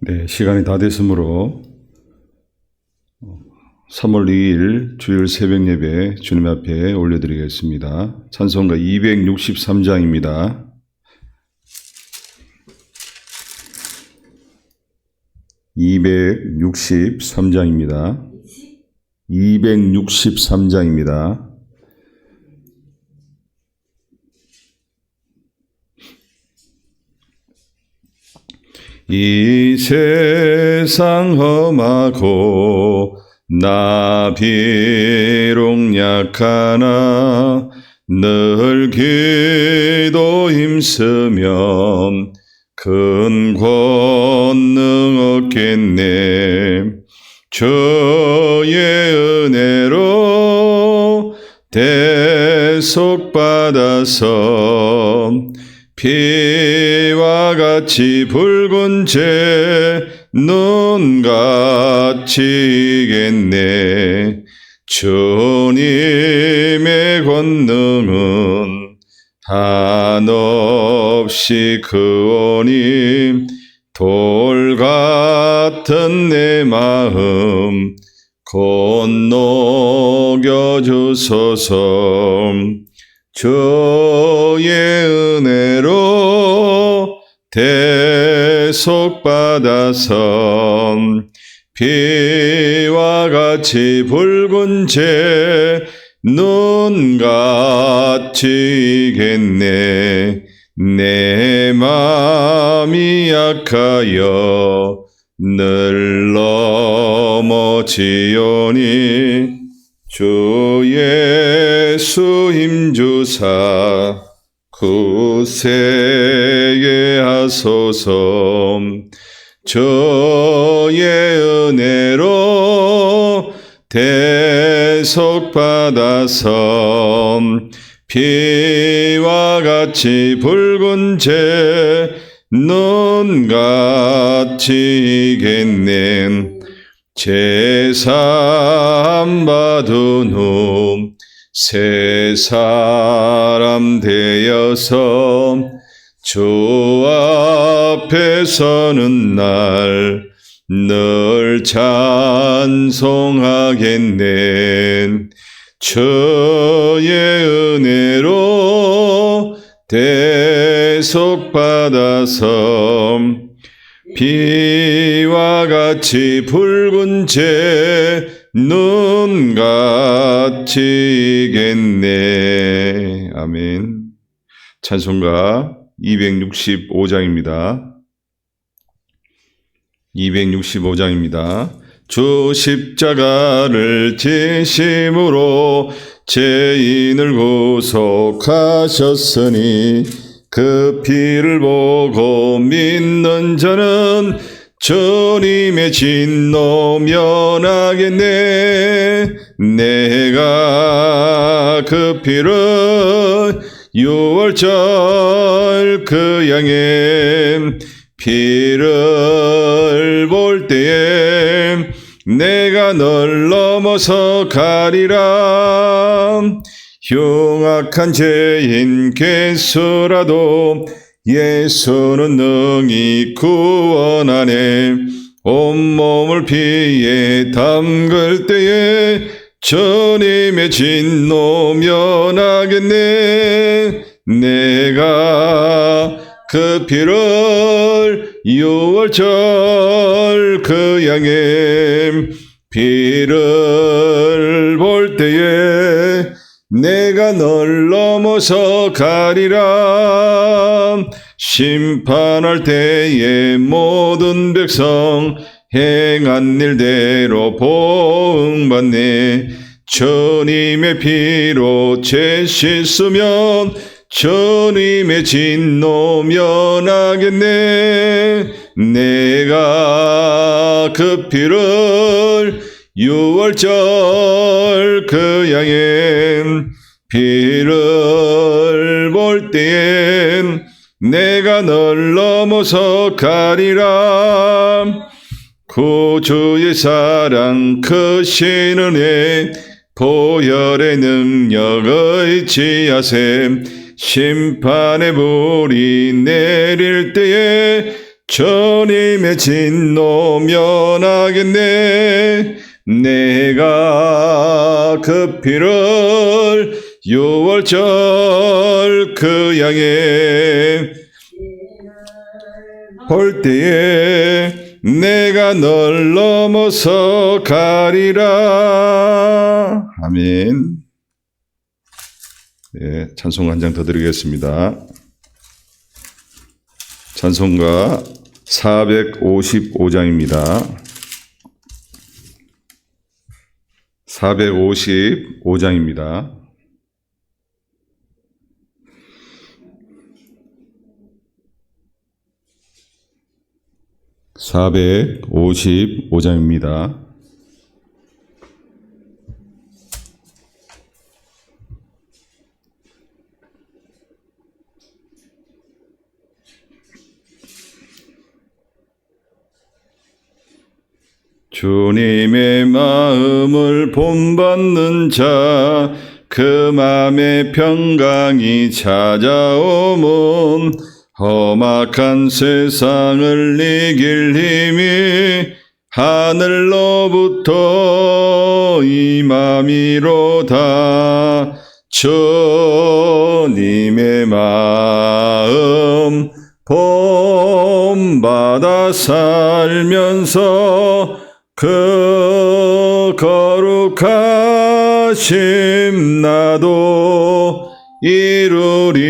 네, 시간이 다 됐으므로 3월 2일 주일 새벽 예배 주님 앞에 올려드리겠습니다. 찬송가 263장입니다. 263장입니다. 263장입니다. 이 세상 험하고 나 비록 약하나 늘 기도 힘쓰면 큰 권능 얻겠네. 주의 은혜로 대속받아서 피와 같이 붉은 재 눈같이 이겠네. 주님의 권능은 한없이 크오니 돌 같은 내 마음 곧 녹여주소서. 주의 은혜로 대속받아서 피와 같이 붉은 재 눈같이 이겠네. 내 마음이 약하여 늘 넘어지오니 주 예수 힘주사 굳세게 하소서. 주의 은혜로 대속받아서 피와 같이 붉은 재 눈같이 이겠네. 제사함 받은 후 새 사람 되어서 주 앞에 서는 날 늘 찬송하겠네. 주의 은혜로 대속받아서 피와 같이 붉은 재 눈같이 이겠네. 아멘. 찬송가 265장입니다. 265장입니다. 주 십자가를 지심으로 죄인을 구속하셨으니 그 피를 보고 믿는 자는 주님의 진노 면하겠네. 내가 그 피를 6월절 그 양의 피를 볼 때에 내가 널 넘어서 가리라. 흉악한 죄인 개수라도 예수는 능히 구원하네. 온몸을 피에 담글 때에 주님의 진노 면하겠네. 내가 그 피를 6월절 그 양의 피를 볼 때에 내가 널 넘어서 가리라. 심판할 때에 모든 백성 행한 일대로 보응받네. 주님의 피로 죄 씻으면 주님의 진노 면하겠네. 내가 그 피를 6월절 그 양의 피를 볼 때엔 내가 널 넘어서 가리라. 구주의 사랑 크신 은혜 보혈의 능력 의지하세. 심판의 불이 내릴 때에 주님의 진노 면하겠네. 내가 그 피를 6월절 그 양에 볼 때에 내가 널 넘어서 가리라. 아멘. 네, 찬송 한 장 더 드리겠습니다. 찬송가 455장입니다. 455장입니다. (455장입니다) 주님의 마음을 본받는 자, 그 맘에 평강이 찾아오면 험악한 세상을 이길 힘이 하늘로부터 임함이로다. 주님의 마음 본받아 살면서 그 거룩하심 나도 이루리.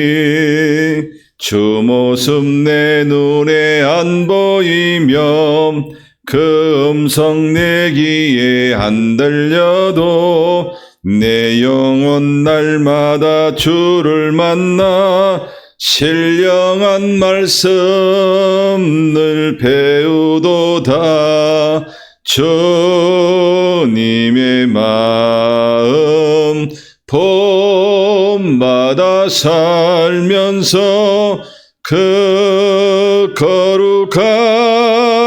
주 모습 내 눈에 안 보이며 그 음성 내 귀에 안 들려도 내 영혼 날마다 주를 만나 신령한 말씀 늘 배우도다. 주님의 마음 본받아 살면서 그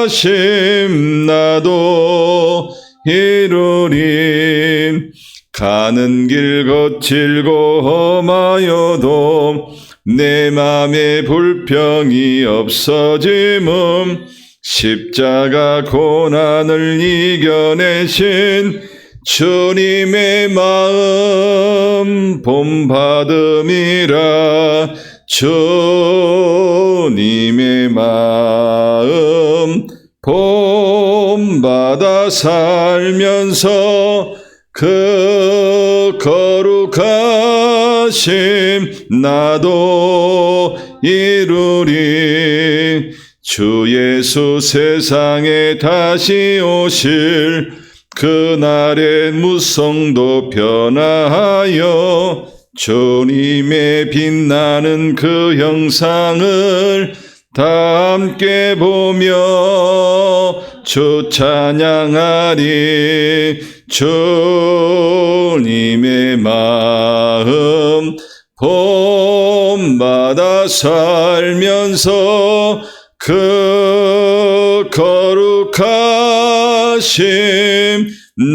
거룩하심 나도 이루리. 가는 길 거칠고 험하여도 내 맘에 불평이 없어짐은 십자가 고난을 이겨내신 주님의 마음 본받음이라. 주님의 마음 본받아 살면서 그 거룩하심 나도 이루리. 주 예수 세상에 다시 오실 그날의 무성도 변화하여 주님의 빛나는 그 형상을 다 함께 보며 주 찬양하리. 주님의 마음 본받아 살면서 그 거룩하심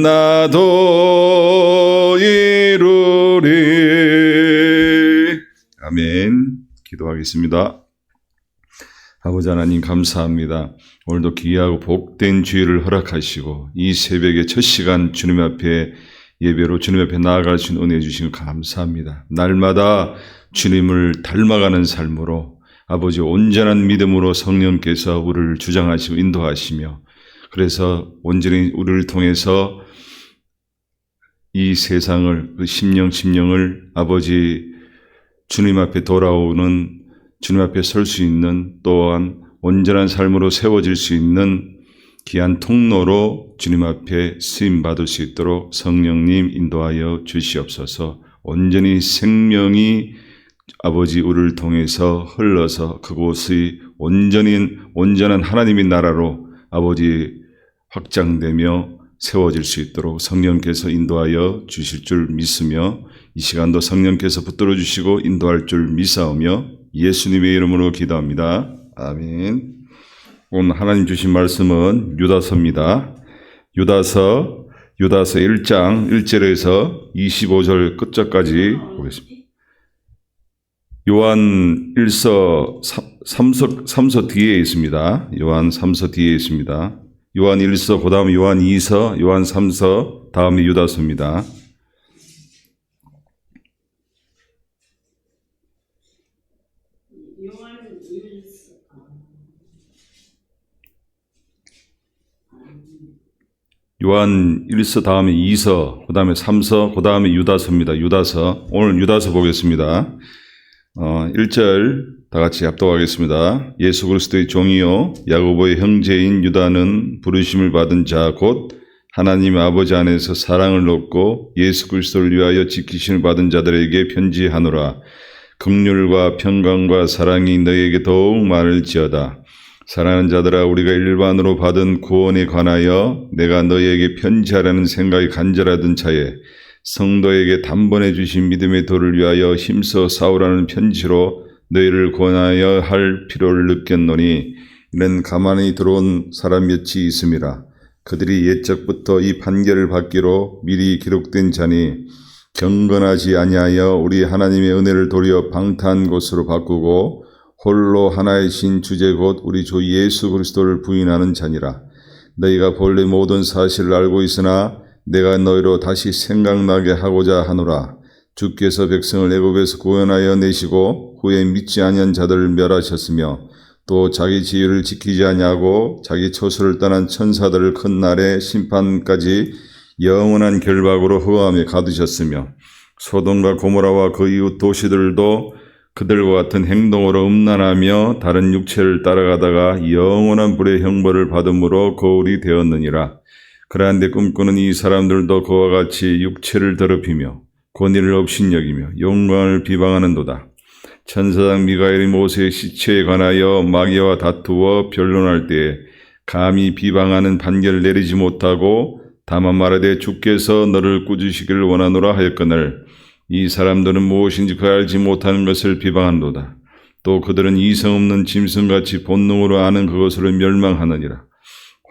나도 이루리. 아멘. 기도하겠습니다. 아버지 하나님 감사합니다. 오늘도 귀하고 복된 주일을 허락하시고 이 새벽의 첫 시간 주님 앞에 예배로 주님 앞에 나아갈 수 있는 은혜 주시고 감사합니다. 날마다 주님을 닮아가는 삶으로 아버지 온전한 믿음으로 성령께서 우리를 주장하시고 인도하시며 그래서 온전히 우리를 통해서 이 세상을 그 심령을 아버지 주님 앞에 돌아오는 주님 앞에 설 수 있는 또한 온전한 삶으로 세워질 수 있는 귀한 통로로 주님 앞에 쓰임받을 수 있도록 성령님 인도하여 주시옵소서. 온전히 생명이 아버지 우리를 통해서 흘러서 그곳의 온전한 하나님의 나라로 아버지 확장되며 세워질 수 있도록 성령께서 인도하여 주실 줄 믿으며 이 시간도 성령께서 붙들어 주시고 인도할 줄 믿사오며 예수님의 이름으로 기도합니다. 아멘. 오늘 하나님 주신 말씀은 유다서입니다. 유다서 1장 1절에서 25절 끝절까지 보겠습니다. 요한 1서 3서 뒤에 있습니다. 요한 3서 뒤에 있습니다. 요한 1서, 그 다음에 요한 2서, 요한 3서, 다음에 유다서입니다. 요한 1서 다음에 2서, 그 다음에 3서, 그 다음에 유다서입니다. 유다서. 오늘 유다서 보겠습니다. 1절 다 같이 합독하겠습니다. 예수 그리스도의 종이요 야고보의 형제인 유다는 부르심을 받은 자 곧 하나님 아버지 안에서 사랑을 얻고 예수 그리스도를 위하여 지키심을 받은 자들에게 편지하노라. 긍휼과 평강과 사랑이 너희에게 더욱 많을지어다. 사랑하는 자들아, 우리가 일반으로 받은 구원에 관하여 내가 너희에게 편지하라는 생각이 간절하던 차에 성도에게 단번에 주신 믿음의 도를 위하여 힘써 싸우라는 편지로 너희를 권하여 할 필요를 느꼈노니 이는 가만히 들어온 사람 몇이 있음이라. 그들이 옛적부터 이 판결을 받기로 미리 기록된 자니 경건하지 아니하여 우리 하나님의 은혜를 도리어 방탕한 것으로 바꾸고 홀로 하나이신 주제 곧 우리 주 예수 그리스도를 부인하는 자니라. 너희가 본래 모든 사실을 알고 있으나 내가 너희로 다시 생각나게 하고자 하노라. 주께서 백성을 애굽에서 구원하여 내시고 후에 믿지 아니한 자들을 멸하셨으며 또 자기 지위를 지키지 아니하고 자기 처소를 떠난 천사들을 큰 날의 심판까지 영원한 결박으로 허함에 가두셨으며 소돔과 고모라와 그 이웃 도시들도 그들과 같은 행동으로 음란하며 다른 육체를 따라가다가 영원한 불의 형벌을 받음으로 거울이 되었느니라. 그러한데 꿈꾸는 이 사람들도 그와 같이 육체를 더럽히며 권위를 업신여기며 영광을 비방하는도다. 천사장 미가엘이 모세의 시체에 관하여 마귀와 다투어 변론할 때에 감히 비방하는 판결을 내리지 못하고 다만 말하되 주께서 너를 꾸짖으시기를 원하노라 하였거늘 이 사람들은 무엇인지 그 알지 못하는 것을 비방한도다. 또 그들은 이성 없는 짐승같이 본능으로 아는 그것으로 멸망하느니라.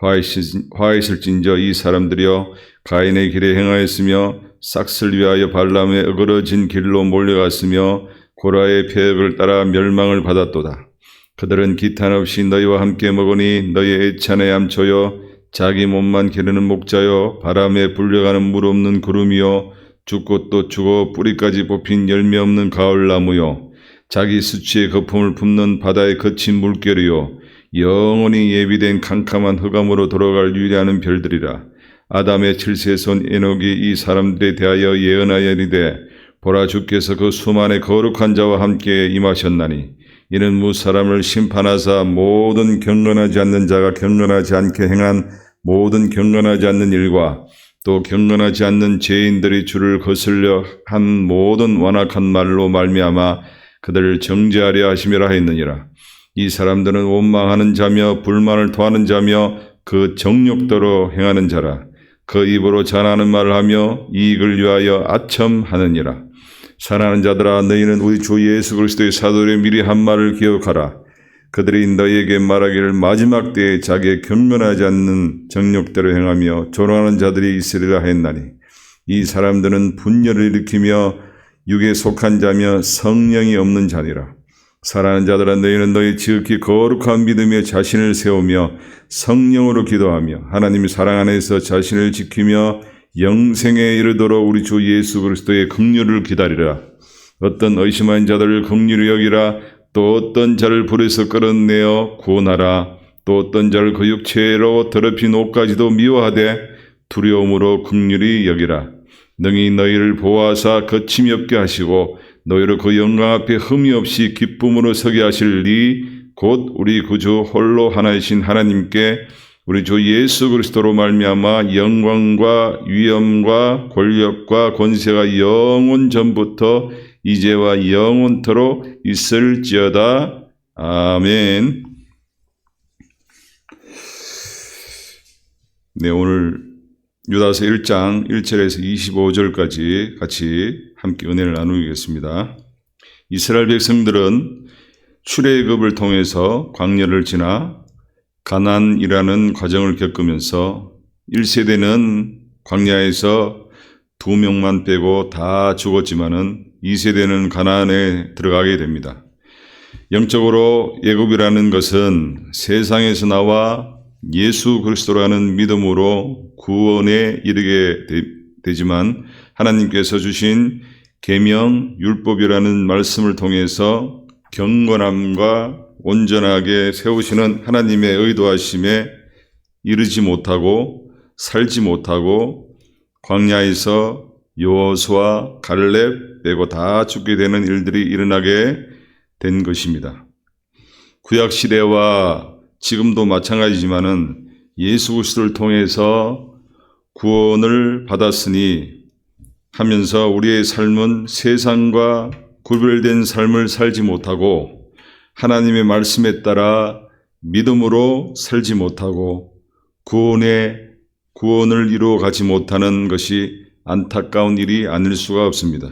화 있을진저 이 사람들이여 가인의 길에 행하였으며 싹을 위하여 발람의 어그러진 길로 몰려갔으며 고라의 폐역을 따라 멸망을 받았도다. 그들은 기탄 없이 너희와 함께 먹으니 너희의 애찬의 암초여 자기 몸만 기르는 목자여 바람에 불려가는 물 없는 구름이요 죽고 또 죽어 뿌리까지 뽑힌 열매 없는 가을나무요 자기 수치의 거품을 품는 바다의 거친 물결이요 영원히 예비된 캄캄한 흑암으로 돌아갈 유리하는 별들이라. 아담의 7세손 에녹이 이 사람들에 대하여 예언하여 이르되 보라 주께서 그 수만의 거룩한 자와 함께 임하셨나니 이는 무사람을 심판하사 모든 경건하지 않는 자가 경건하지 않게 행한 모든 경건하지 않는 일과 또 경건하지 않는 죄인들이 주를 거슬려 한 모든 완악한 말로 말미암아 그들을 정죄하려 하심이라 하였느니라. 이 사람들은 원망하는 자며 불만을 토하는 자며 그 정욕대로 행하는 자라. 그 입으로 전하는 말을 하며 이익을 위하여 아첨하느니라. 사랑하는 자들아, 너희는 우리 주 예수 그리스도의 사도들의 미리 한 말을 기억하라. 그들이 너희에게 말하기를 마지막 때에 자기의 경건하지 않는 정욕대로 행하며 조롱하는 자들이 있으리라 했나니 이 사람들은 분열을 일으키며 육에 속한 자며 성령이 없는 자니라. 사랑하는 자들아, 너희는 너희 지극히 거룩한 믿음에 자신을 세우며 성령으로 기도하며 하나님의 사랑 안에서 자신을 지키며 영생에 이르도록 우리 주 예수 그리스도의 긍휼을 기다리라. 어떤 의심한 자들을 긍휼히 여기라. 또 어떤 자를 불에서 끌어내어 구원하라. 또 어떤 자를 그 육체로 더럽힌 옷까지도 미워하되 두려움으로 긍휼히 여기라. 능히 너희를 보호하사 거침이 없게 하시고 너희를 그 영광 앞에 흠이 없이 기쁨으로 서게 하실 리 곧 우리 구주 홀로 하나이신 하나님께 우리 주 예수 그리스도로 말미암아 영광과 위엄과 권력과 권세가 영원 전부터 이제와 영원토록 있을지어다. 아멘. 네, 오늘 유다서 1장 1절에서 25절까지 같이 함께 은혜를 나누겠습니다. 이스라엘 백성들은 출애굽을 통해서 광야를 지나 가나안이라는 과정을 겪으면서 1세대는 광야에서 2명만 빼고 다 죽었지만은 2세대는 가나안에 들어가게 됩니다. 영적으로 애굽이라는 것은 세상에서 나와 예수 그리스도라는 믿음으로 구원에 이르게 되지만 하나님께서 주신 계명 율법이라는 말씀을 통해서 경건함과 온전하게 세우시는 하나님의 의도하심에 이르지 못하고 살지 못하고 광야에서 여호수아 갈렙 빼고 다 죽게 되는 일들이 일어나게 된 것입니다. 구약 시대와 지금도 마찬가지지만은 예수 그리스도를 통해서 구원을 받았으니 하면서 우리의 삶은 세상과 구별된 삶을 살지 못하고 하나님의 말씀에 따라 믿음으로 살지 못하고 구원을 이루어 가지 못하는 것이 안타까운 일이 아닐 수가 없습니다.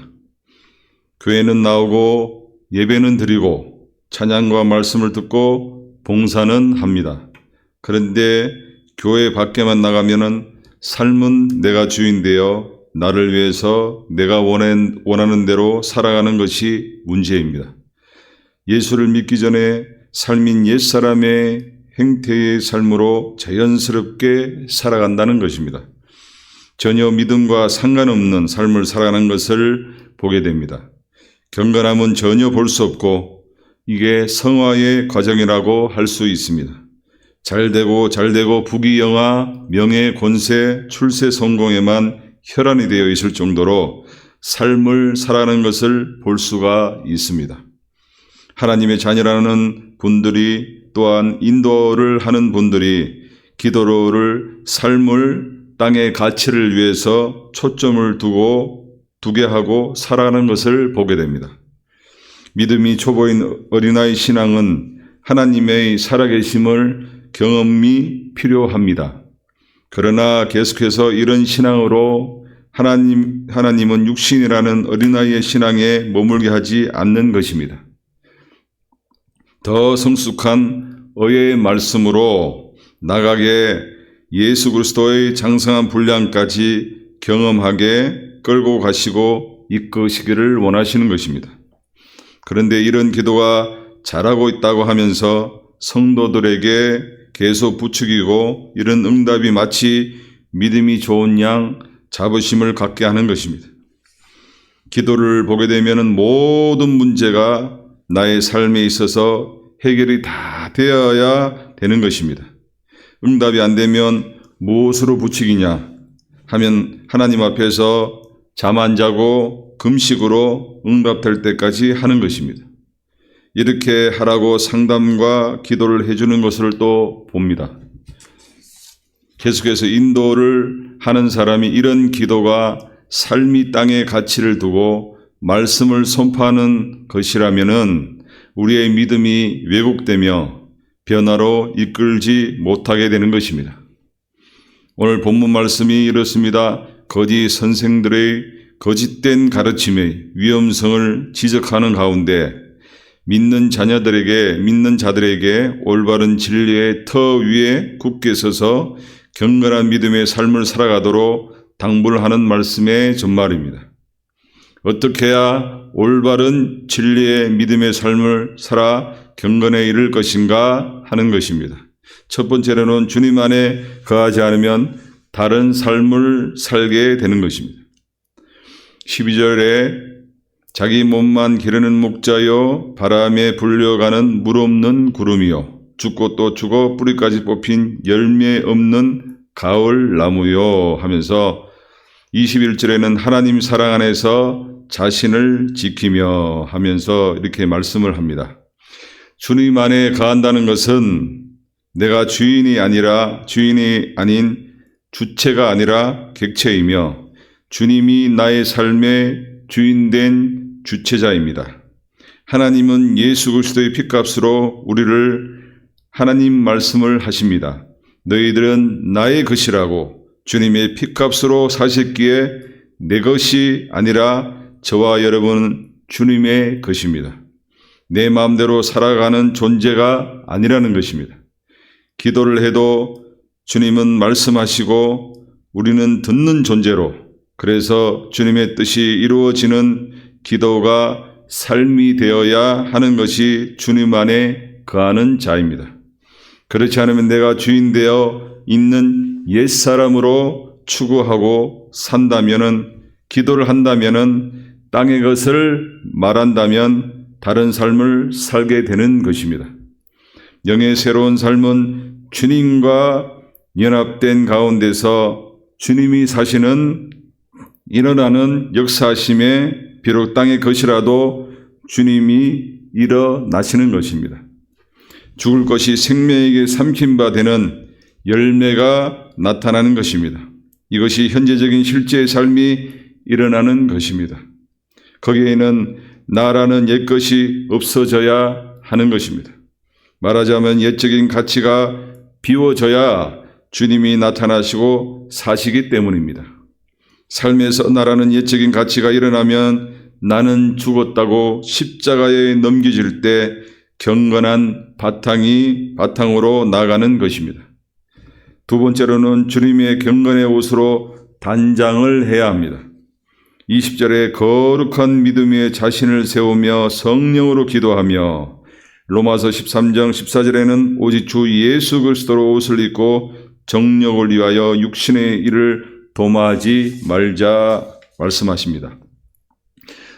교회는 나오고 예배는 드리고 찬양과 말씀을 듣고 봉사는 합니다. 그런데 교회 밖에만 나가면은 삶은 내가 주인되어 나를 위해서 내가 원하는 대로 살아가는 것이 문제입니다. 예수를 믿기 전에 삶인 옛사람의 행태의 삶으로 자연스럽게 살아간다는 것입니다. 전혀 믿음과 상관없는 삶을 살아가는 것을 보게 됩니다. 경건함은 전혀 볼 수 없고 이게 성화의 과정이라고 할 수 있습니다. 잘되고 부귀영화, 명예, 권세, 출세, 성공에만 혈안이 되어 있을 정도로 삶을 살아가는 것을 볼 수가 있습니다. 하나님의 자녀라는 분들이 또한 인도를 하는 분들이 기도를 삶을 땅의 가치를 위해서 초점을 두게 하고 살아가는 것을 보게 됩니다. 믿음이 초보인 어린아이 신앙은 하나님의 살아계심을 경험이 필요합니다. 그러나 계속해서 이런 신앙으로 하나님은 육신이라는 어린아이의 신앙에 머물게 하지 않는 것입니다. 더 성숙한 의의 말씀으로 나가게 예수 그리스도의 장성한 분량까지 경험하게 끌고 가시고 이끄시기를 원하시는 것입니다. 그런데 이런 기도가 잘하고 있다고 하면서 성도들에게 계속 부추기고 이런 응답이 마치 믿음이 좋은 양 자부심을 갖게 하는 것입니다. 기도를 보게 되면 모든 문제가 나의 삶에 있어서 해결이 다 되어야 되는 것입니다. 응답이 안 되면 무엇으로 부추기냐 하면 하나님 앞에서 잠 안 자고 금식으로 응답될 때까지 하는 것입니다. 이렇게 하라고 상담과 기도를 해주는 것을 또 봅니다. 계속해서 인도를 하는 사람이 이런 기도가 삶이 땅의 가치를 두고 말씀을 선포하는 것이라면은 우리의 믿음이 왜곡되며 변화로 이끌지 못하게 되는 것입니다. 오늘 본문 말씀이 이렇습니다. 거짓 선생들의 거짓된 가르침의 위험성을 지적하는 가운데 믿는 자들에게 올바른 진리의 터 위에 굳게 서서 경건한 믿음의 삶을 살아가도록 당부를 하는 말씀의 전말입니다. 어떻게 해야 올바른 진리의 믿음의 삶을 살아 경건에 이를 것인가 하는 것입니다. 첫 번째로는 주님 안에 거하지 않으면 다른 삶을 살게 되는 것입니다. 12절에 자기 몸만 기르는 목자여 바람에 불려가는 물 없는 구름이요 죽고 또 죽어 뿌리까지 뽑힌 열매 없는 가을 나무요 하면서 21절에는 하나님 사랑 안에서 자신을 지키며 하면서 이렇게 말씀을 합니다. 주님 안에 거한다는 것은 내가 주인이 아닌 주체가 아니라 객체이며 주님이 나의 삶의 주인된 주체자입니다. 하나님은 예수 그리스도의 핏값으로 우리를 하나님 말씀을 하십니다. 너희들은 나의 것이라고 주님의 핏값으로 사셨기에 내 것이 아니라 저와 여러분은 주님의 것입니다. 내 마음대로 살아가는 존재가 아니라는 것입니다. 기도를 해도 주님은 말씀하시고 우리는 듣는 존재로 그래서 주님의 뜻이 이루어지는 기도가 삶이 되어야 하는 것이 주님 안에 거하는 자입니다. 그렇지 않으면 내가 주인 되어 있는 옛사람으로 추구하고 산다면은, 기도를 한다면은, 땅의 것을 말한다면 다른 삶을 살게 되는 것입니다. 영의 새로운 삶은 주님과 연합된 가운데서 주님이 사시는 일어나는 역사하심에 비록 땅의 것이라도 주님이 일어나시는 것입니다. 죽을 것이 생명에게 삼킨 바 되는 열매가 나타나는 것입니다. 이것이 현재적인 실제의 삶이 일어나는 것입니다. 거기에는 나라는 옛것이 없어져야 하는 것입니다. 말하자면 옛적인 가치가 비워져야 주님이 나타나시고 사시기 때문입니다. 삶에서 나라는 옛적인 가치가 일어나면 나는 죽었다고 십자가에 넘겨질 때 경건한 바탕으로 나가는 것입니다. 두 번째로는 주님의 경건의 옷으로 단장을 해야 합니다. 20절에 거룩한 믿음에 자신을 세우며 성령으로 기도하며, 로마서 13장 14절에는 오직 주 예수 그리스도로 옷을 입고 정욕을 위하여 육신의 일을 도모하지 말자 말씀하십니다.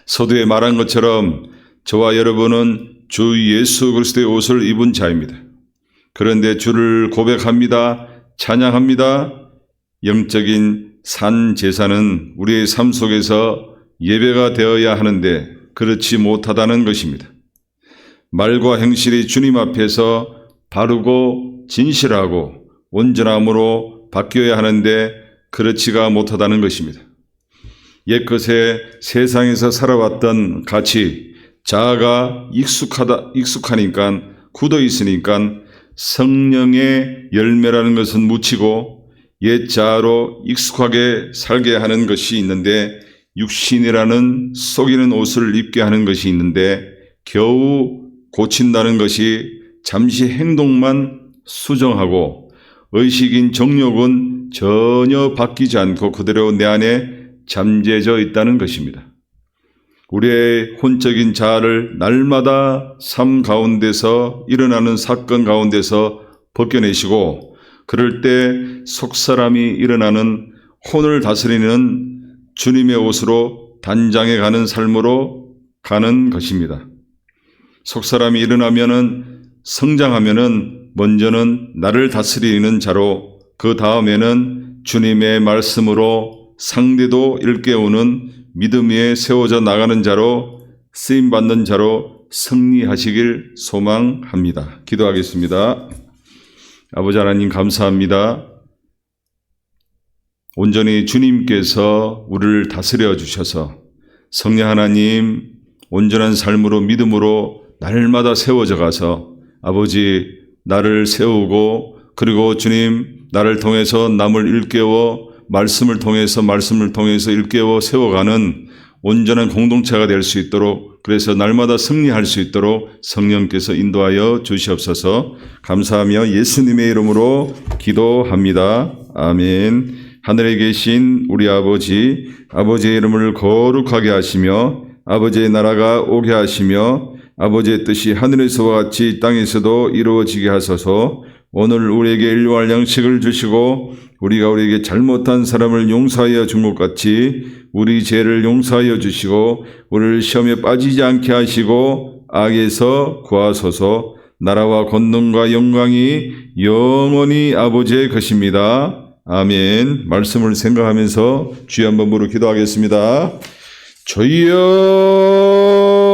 서두에 말한 것처럼 저와 여러분은 주 예수 그리스도의 옷을 입은 자입니다. 그런데 주를 고백합니다. 찬양합니다. 영적인 산 제사는 우리의 삶 속에서 예배가 되어야 하는데 그렇지 못하다는 것입니다. 말과 행실이 주님 앞에서 바르고 진실하고 온전함으로 바뀌어야 하는데 그렇지가 못하다는 것입니다. 옛것에 세상에서 살아왔던 가치, 자아가 익숙하니까, 굳어 있으니까 성령의 열매라는 것은 묻히고 옛 자아로 익숙하게 살게 하는 것이 있는데, 육신이라는 속이는 옷을 입게 하는 것이 있는데 겨우 고친다는 것이 잠시 행동만 수정하고 의식인 정욕은 전혀 바뀌지 않고 그대로 내 안에 잠재져 있다는 것입니다. 우리의 혼적인 자아를 날마다 삶 가운데서 일어나는 사건 가운데서 벗겨내시고, 그럴 때 속사람이 일어나는 혼을 다스리는 주님의 옷으로 단장해 가는 삶으로 가는 것입니다. 속사람이 일어나면은, 성장하면은 먼저는 나를 다스리는 자로, 그 다음에는 주님의 말씀으로 상대도 일깨우는 믿음 위에 세워져 나가는 자로, 쓰임받는 자로 승리하시길 소망합니다. 기도하겠습니다. 아버지 하나님 감사합니다. 온전히 주님께서 우리를 다스려 주셔서 성령 하나님 온전한 삶으로 믿음으로 날마다 세워져 가서 아버지 나를 세우고, 그리고 주님 나를 통해서 남을 일깨워 말씀을 통해서 일깨워 세워가는 온전한 공동체가 될 수 있도록, 그래서 날마다 승리할 수 있도록 성령께서 인도하여 주시옵소서. 감사하며 예수님의 이름으로 기도합니다. 아멘. 하늘에 계신 우리 아버지, 아버지의 이름을 거룩하게 하시며 아버지의 나라가 오게 하시며 아버지의 뜻이 하늘에서와 같이 땅에서도 이루어지게 하소서. 오늘 우리에게 일용할 양식을 주시고 우리가 우리에게 잘못한 사람을 용서하여 준 것 같이 우리 죄를 용서하여 주시고 우리를 시험에 빠지지 않게 하시고 악에서 구하소서. 나라와 권능과 영광이 영원히 아버지의 것입니다. 아멘. 말씀을 생각하면서 주여 한번 부르 기도하겠습니다. 주여